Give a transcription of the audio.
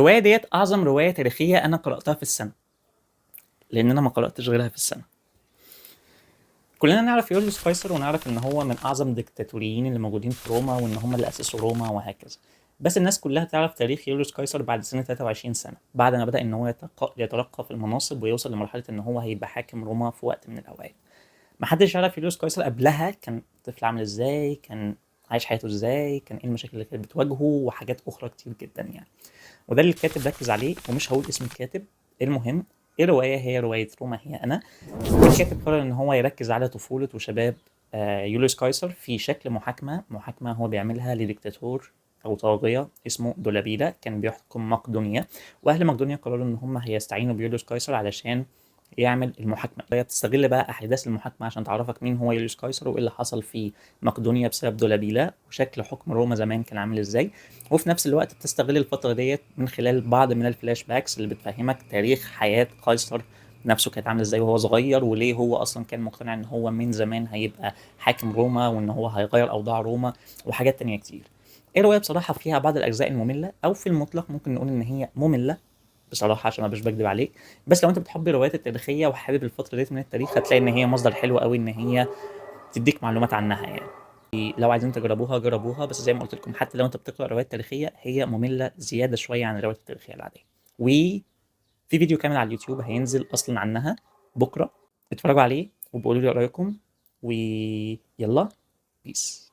الرواية ديت أعظم رواية تاريخية أنا قرأتها في السنة، لأن أنا ما قرأتش غيرها في السنة. كلنا نعرف يوليوس قيصر، ونعرف إن هو من أعظم ديكتاتوريين اللي موجودين في روما، وإن هم اللي أسسوا روما وهكذا. بس الناس كلها تعرف تاريخ يوليوس قيصر بعد سن 23 سنة، بعد ما بدأ إن هو يترقى في المناصب ويوصل لمرحلة إن هو هيبقى حاكم روما في وقت من الأوقات. محدش يعرف يوليوس قيصر قبلها كان طفل عامل إزاي، كان عايش حياته إزاي، كان إيه المشاكل اللي كانت بتواجهه، وحاجات أخرى كتير جدا يعني. وده اللي الكاتب ركز عليه، ومش هقول اسم الكاتب. المهم، الرواية هي رواية روما هي أنا. والكاتب قرر إن هو يركز على طفولة وشباب يوليوس قيصر في شكل محاكمة هو بيعملها لديكتاتور أو طاغية اسمه دولابيلا، كان بيحكم مقدونيا. وأهل مقدونيا قرروا إن هم هيستعينوا بيوليوس قيصر علشان يعمل المحاكمة. هي بتستغل بقى أحداث المحاكمة عشان تعرفك مين هو يوليوس قيصر، وإيه اللي حصل في مقدونيا بسبب دولابيلا، وشكل حكم روما زمان كان عامل إزاي. وفي نفس الوقت بتستغل الفترة ديت من خلال بعض من الفلاش باكس اللي بتفهمك تاريخ حياة قيصر نفسه كانت عامله ازاي وهو صغير، وليه هو اصلا كان مقتنع ان هو من زمان هيبقى حاكم روما، وان هو هيغير اوضاع روما، وحاجات تانية كتير. الروايه بصراحه فيها بعض الاجزاء الممله، او في المطلق ممكن نقول ان هي ممله بصراحه، عشان ما بكدب عليك. بس لو انت بتحب الروايات التاريخيه وحابب الفتره ديت من التاريخ، هتلاقي ان هي مصدر حلو قوي ان هي تديك معلومات عنها يعني. لو عايزين تجربوها جربوها، بس زي ما قلت لكم حتى لو انت بتقرا روايات تاريخيه هي ممله زياده شويه عن الروايات التاريخيه العاديه. وفي فيديو كامل على اليوتيوب هينزل اصلا عنها بكره، اتفرجوا عليه وبقولوا لي رايكم. ويلا، بيس.